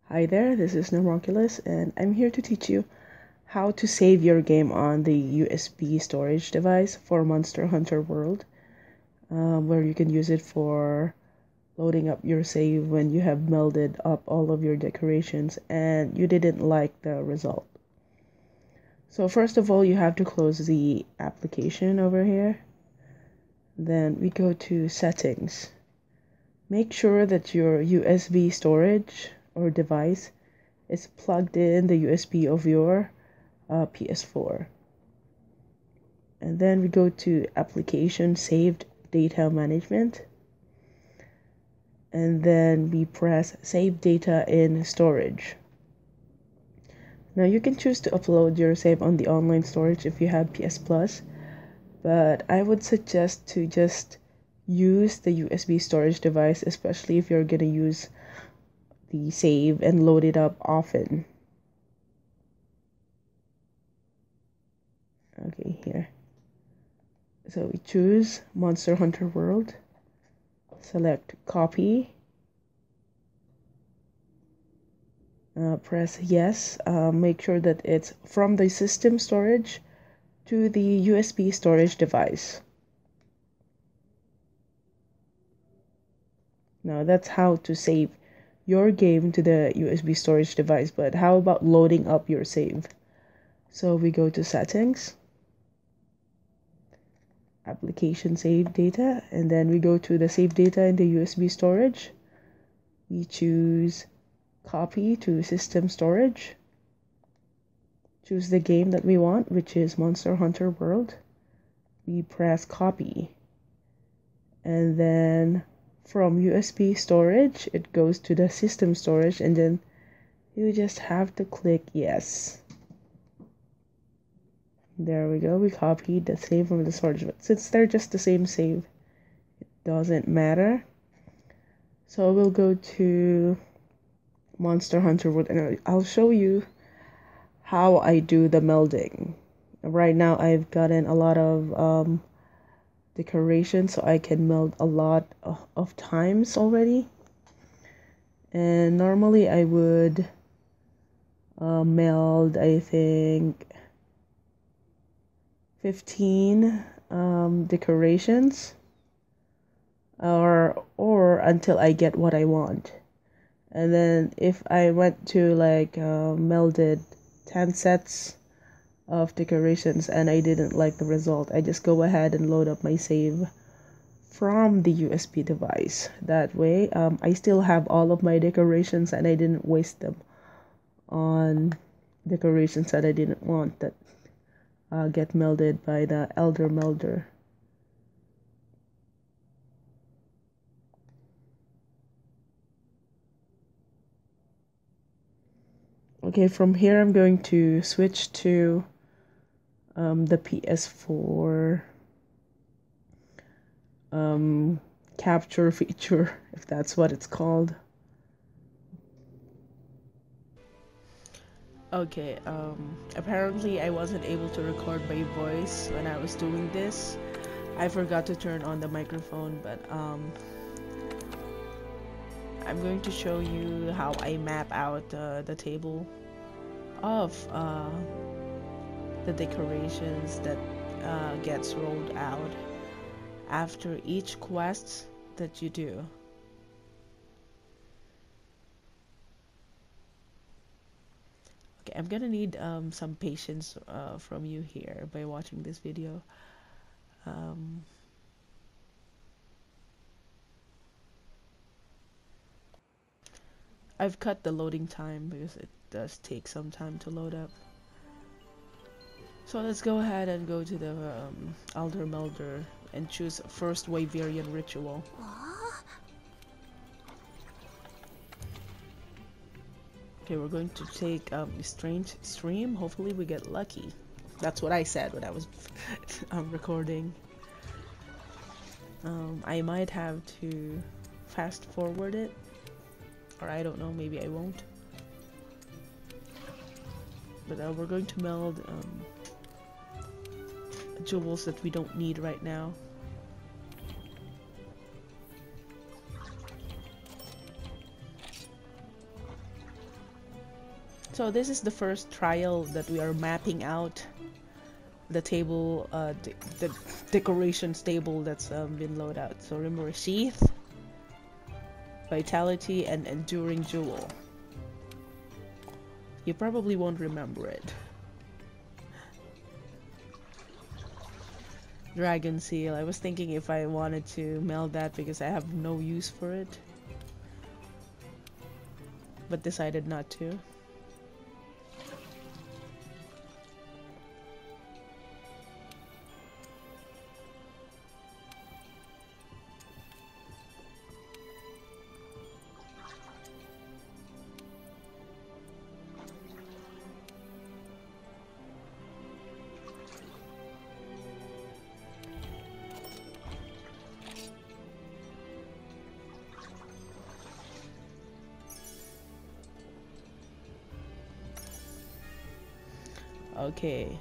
Hi there, this is Nemonculus, and I'm here to teach you how to save your game on the USB storage device for Monster Hunter World, where you can use it for loading up your save when you have melded up all of your decorations and you didn't like the result. So first of all, you have to close the application over here. Then we go to settings. Make sure that your USB storage or device is plugged in the USB of your PS4. And then we go to application saved data management. And then we press save data in storage. Now you can choose to upload your save on the online storage if you have PS Plus, but I would suggest to just use the USB storage device, especially if you're going to use the save and load it up often. Okay, here. So we choose Monster Hunter World, select copy, press yes, make sure that it's from the system storage to the USB storage device. Now that's how to save your game to the USB storage device, but how about loading up your save? So we go to settings, application save data, and then we go to the save data in the USB storage. We choose copy to system storage, choose the game that we want, which is Monster Hunter World. We press copy, and then from USB storage it goes to the system storage, and then you just have to click yes. There we go, we copied the save from the storage, but since they're just the same save, it doesn't matter. So we'll go to Monster Hunter World, and I'll show you how I do the melding. Right now I've gotten a lot of decoration, so I can meld a lot of times already. And normally I would meld, I think, 15 decorations, or until I get what I want. And then if I went to like melded 10 sets of decorations and I didn't like the result, I just go ahead and load up my save from the USB device. That way I still have all of my decorations and I didn't waste them on decorations that I didn't want that get melded by the elder melder. Okay, from here I'm going to switch to the PS4 capture feature, if that's what it's called. Okay, apparently I wasn't able to record my voice when I was doing this. I forgot to turn on the microphone, but I'm going to show you how I map out the table of the decorations that gets rolled out after each quest that you do. Okay, I'm gonna need some patience from you here by watching this video. I've cut the loading time because it does take some time to load up. So let's go ahead and go to the Elder Melder and choose First Wyverian Ritual. Okay, we're going to take Strange Stream. Hopefully we get lucky. That's what I said when I was recording. I might have to fast forward it, or I don't know, maybe I won't. But we're going to meld jewels that we don't need right now. So this is the first trial that we are mapping out the table, the decorations table that's been loaded out. So remember, sheath, vitality, and enduring jewel. You probably won't remember it. Dragon seal. I was thinking if I wanted to meld that because I have no use for it, but decided not to. Okay,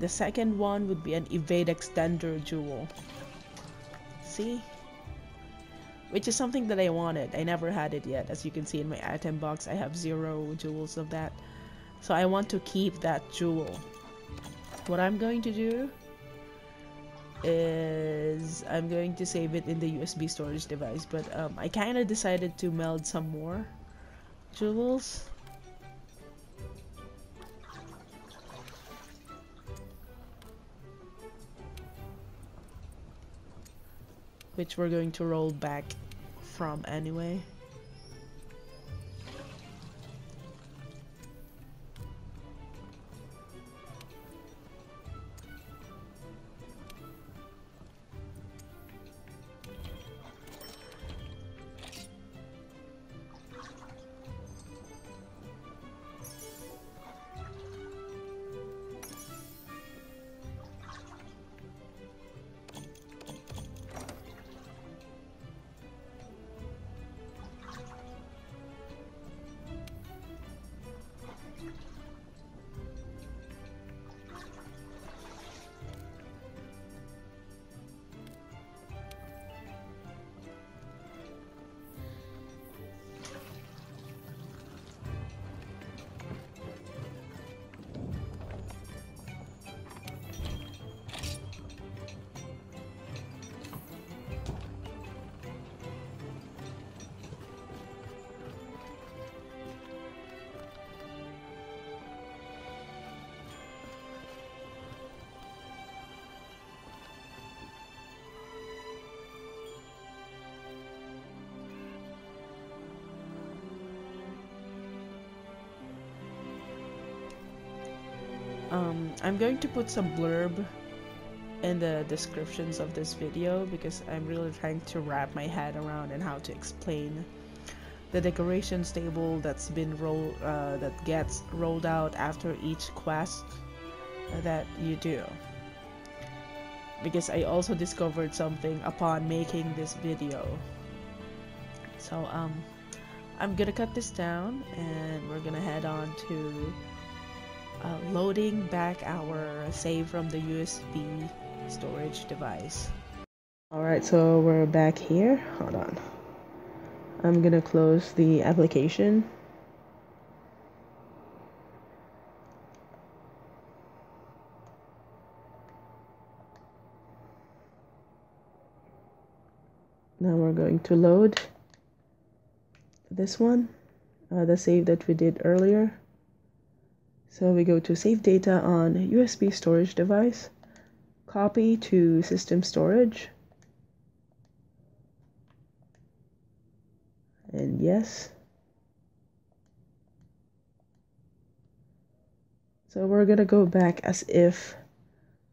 the second one would be an evade extender jewel. See? Which is something that I wanted. I never had it yet. As you can see in my item box, I have 0 jewels of that. So I want to keep that jewel. What I'm going to do is I'm going to save it in the USB storage device, but I kind of decided to meld some more jewels. Which we're going to roll back from anyway. I'm going to put some blurb in the descriptions of this video because I'm really trying to wrap my head around and how to explain the decorations table that's been that gets rolled out after each quest that you do. Because I also discovered something upon making this video. So I'm gonna cut this down and we're gonna head on to loading back our save from the USB storage device. Alright, so we're back here. Hold on. I'm gonna close the application. Now we're going to load this one, the save that we did earlier. So we go to save data on USB storage device, copy to system storage, and yes. So we're gonna go back as if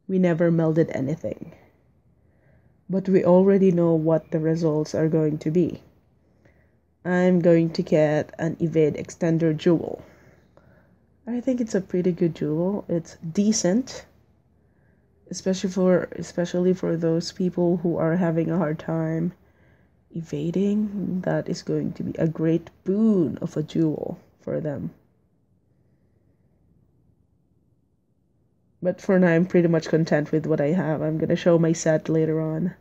we never melded anything. But we already know what the results are going to be. I'm going to get an evade extender jewel. I think it's a pretty good jewel. It's decent, especially for those people who are having a hard time evading. That is going to be a great boon of a jewel for them. But for now, I'm pretty much content with what I have. I'm gonna show my set later on.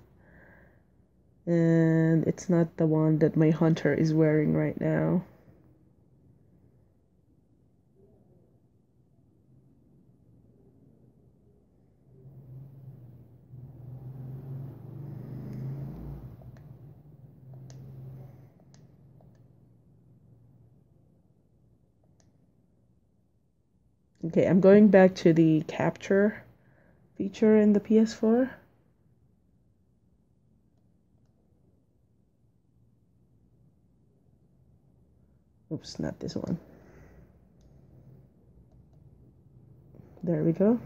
And it's not the one that my hunter is wearing right now. Okay, I'm going back to the capture feature in the PS4. Oops, not this one. There we go.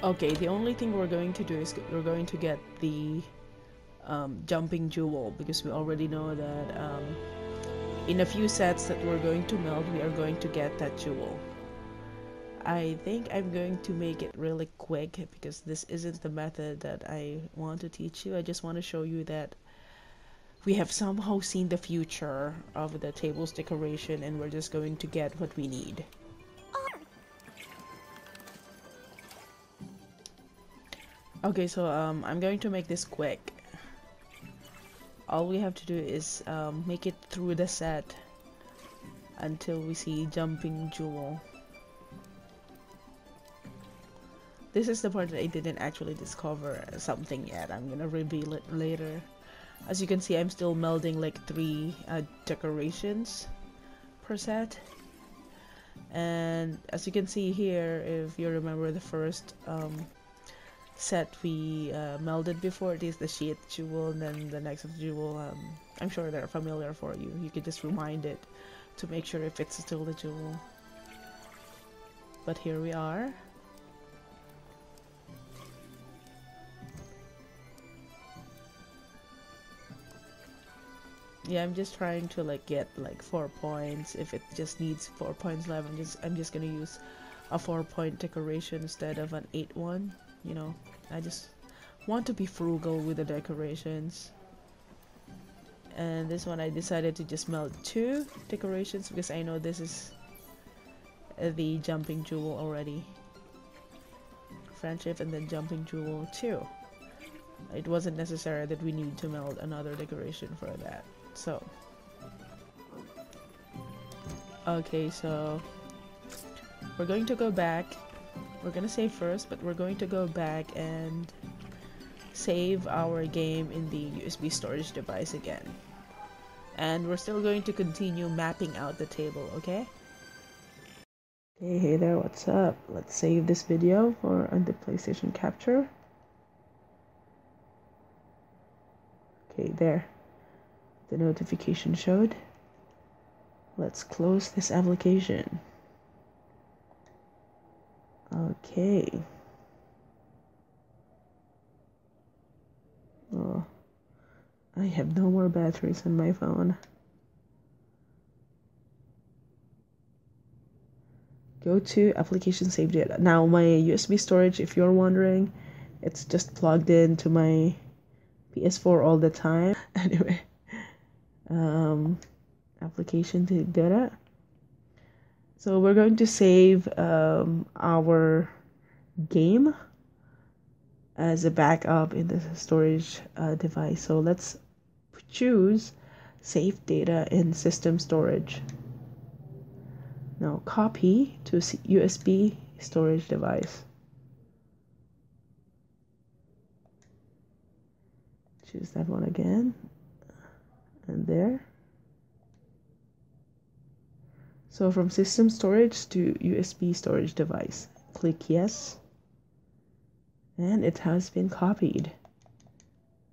Okay, the only thing we're going to do is we're going to get the jumping jewel, because we already know that in a few sets that we're going to meld, we are going to get that jewel. I think I'm going to make it really quick because this isn't the method that I want to teach you. I just want to show you that we have somehow seen the future of the table's decoration, and we're just going to get what we need. Okay, so I'm going to make this quick. All we have to do is make it through the set until we see jumping jewel. This is the part that I didn't actually discover something yet. I'm gonna reveal it later. As you can see, I'm still melding like 3 decorations per set. And as you can see here, if you remember the first set we melded before, it is the sheath jewel, and then the next jewel, I'm sure they're familiar for you. You can just rewind it to make sure if it's still the jewel. But here we are. Yeah, I'm just trying to like get like 4 points. If it just needs 4 points left, I'm just gonna use a 4-point decoration instead of an 8 one. You know, I just want to be frugal with the decorations. And this one I decided to just meld 2 decorations because I know this is the jumping jewel already. Friendship and then jumping jewel 2. It wasn't necessary that we need to meld another decoration for that. So okay, so we're going to go back. We're gonna save first, but we're going to go back and save our game in the USB storage device again. And we're still going to continue mapping out the table, okay? Hey there, what's up? Let's save this video for on the PlayStation Capture. Okay, there. The notification showed. Let's close this application. Okay. Oh, I have no more batteries on my phone. Go to application save data. Now my USB storage, if you're wondering, it's just plugged into my PS4 all the time. Anyway, application data. So we're going to save our game as a backup in the storage device. So let's choose save data in system storage. Now copy to USB storage device. Choose that one again, and there. So from system storage to USB storage device, click yes, and it has been copied.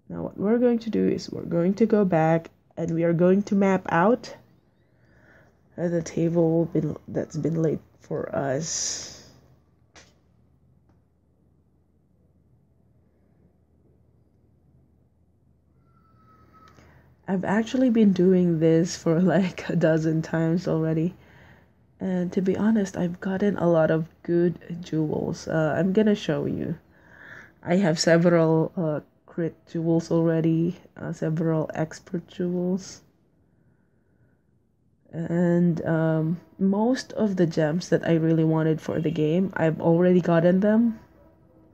Now what we're going to do is we're going to go back and we are going to map out the table that's been laid for us. I've actually been doing this for like a dozen times already. And to be honest, I've gotten a lot of good jewels. I'm gonna show you. I have several crit jewels already, several expert jewels. And most of the gems that I really wanted for the game, I've already gotten them.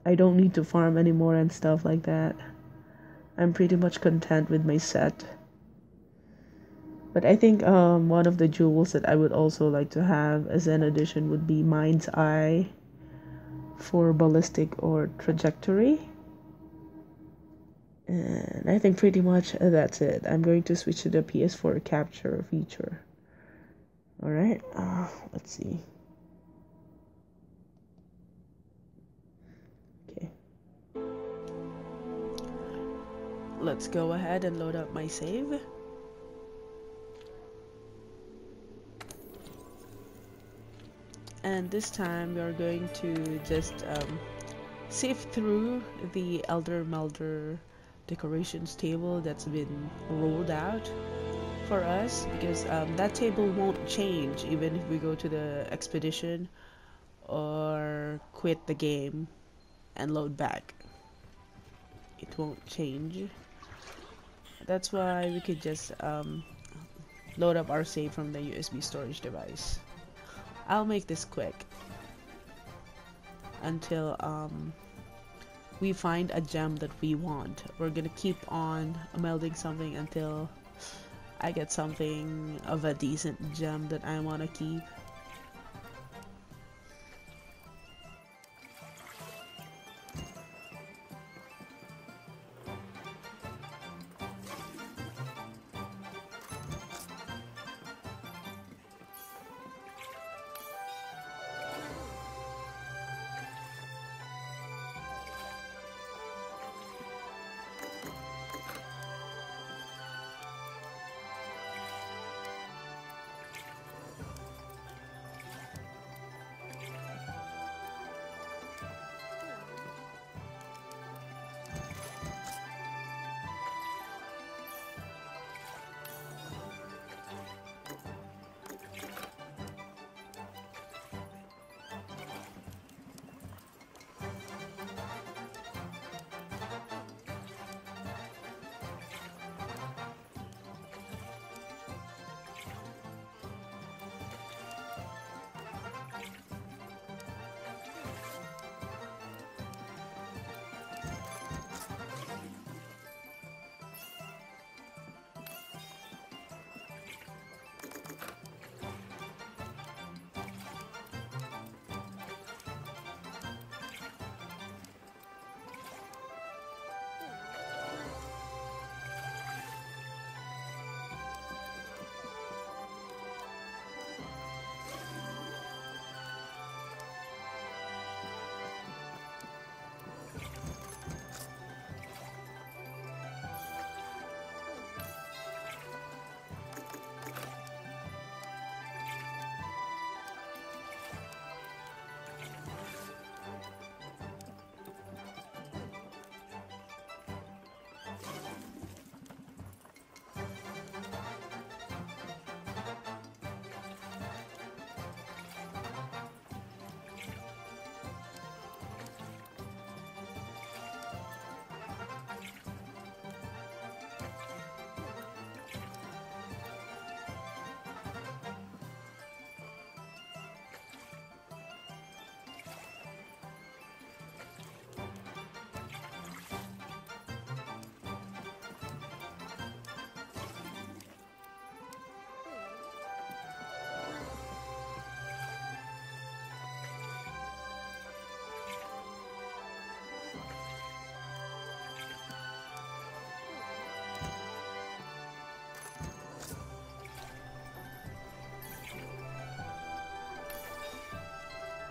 I don't need to farm anymore and stuff like that. I'm pretty much content with my set. But I think one of the jewels that I would also like to have as an addition would be Mind's Eye for ballistic or trajectory. And I think pretty much that's it. I'm going to switch to the PS4 capture feature. All right, let's see. Okay. Let's go ahead and load up my save. And this time we are going to just sift through the elder melder decorations table that's been rolled out for us, because that table won't change even if we go to the expedition or quit the game and load back. It won't change. That's why we could just load up our save from the USB storage device. I'll make this quick until we find a gem that we want. We're gonna keep on melding something until I get something of a decent gem that I want to keep.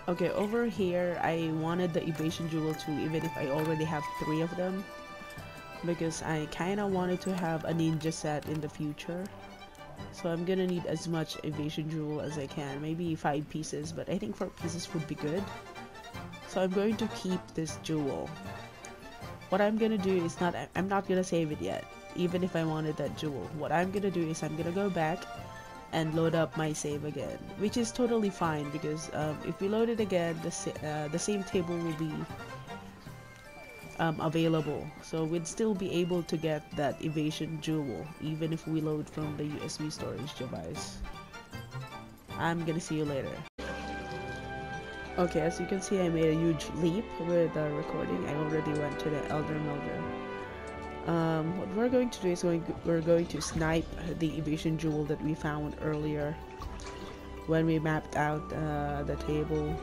Okay, over here I wanted the evasion jewel too, even if I already have 3 of them, because I kinda wanted to have a ninja set in the future. So I'm gonna need as much evasion jewel as I can, maybe 5 pieces, but I think 4 pieces would be good. So I'm going to keep this jewel. What I'm gonna do is I'm not gonna save it yet, even if I wanted that jewel. What I'm gonna do is I'm gonna go back and load up my save again, which is totally fine, because if we load it again, the same table will be available, so we'd still be able to get that evasion jewel even if we load from the USB storage device. I'm gonna see you later. Okay, as you can see, I made a huge leap with the recording. I already went to the elder melder. What we're going to do is we're going to snipe the evasion jewel that we found earlier when we mapped out the table,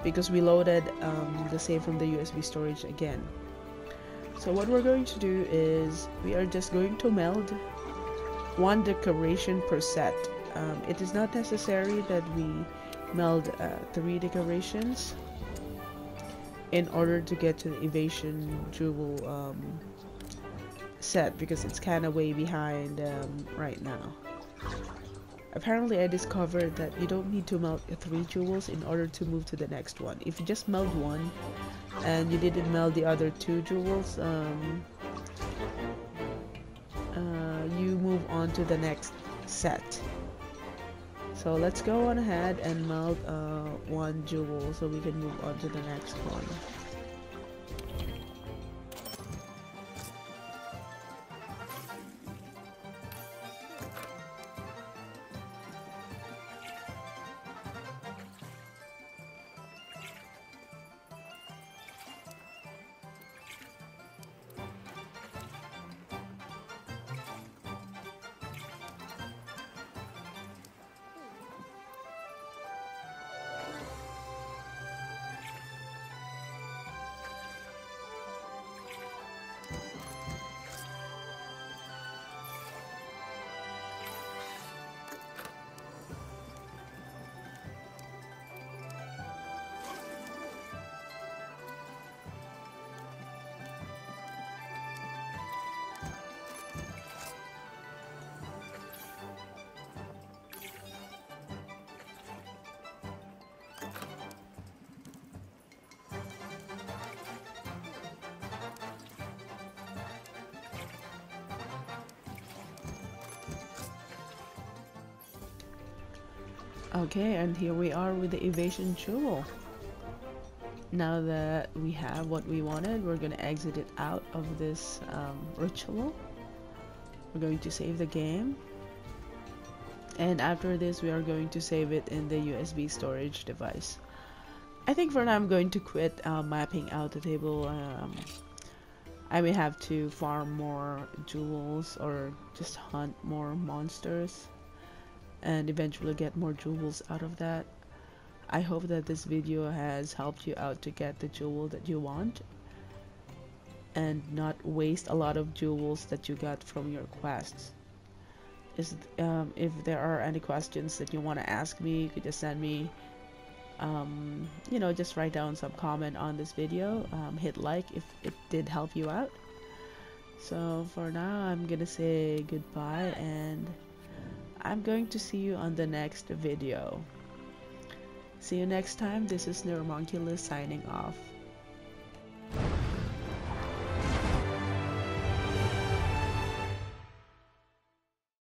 because we loaded the save from the USB storage again. So what we're going to do is we are just going to meld one decoration per set. It is not necessary that we meld 3 decorations in order to get to the evasion jewel set, because it's kind of way behind right now. Apparently I discovered that you don't need to meld 3 jewels in order to move to the next one. If you just meld one and you didn't meld the other 2 jewels, you move on to the next set. So let's go on ahead and meld 1 jewel so we can move on to the next one. Okay, and here we are with the evasion jewel. Now that we have what we wanted, we're gonna exit it out of this ritual. We're going to save the game, and after this we are going to save it in the USB storage device. I think for now I'm going to quit mapping out the table. I may have to farm more jewels or just hunt more monsters and eventually get more jewels out of that. I hope that this video has helped you out to get the jewel that you want and not waste a lot of jewels that you got from your quests. If there are any questions that you want to ask me, you could just send me, you know, just write down some comment on this video. Hit like if it did help you out. So for now, I'm gonna say goodbye, and I'm going to see you on the next video. See you next time. This is Neuromonculus signing off.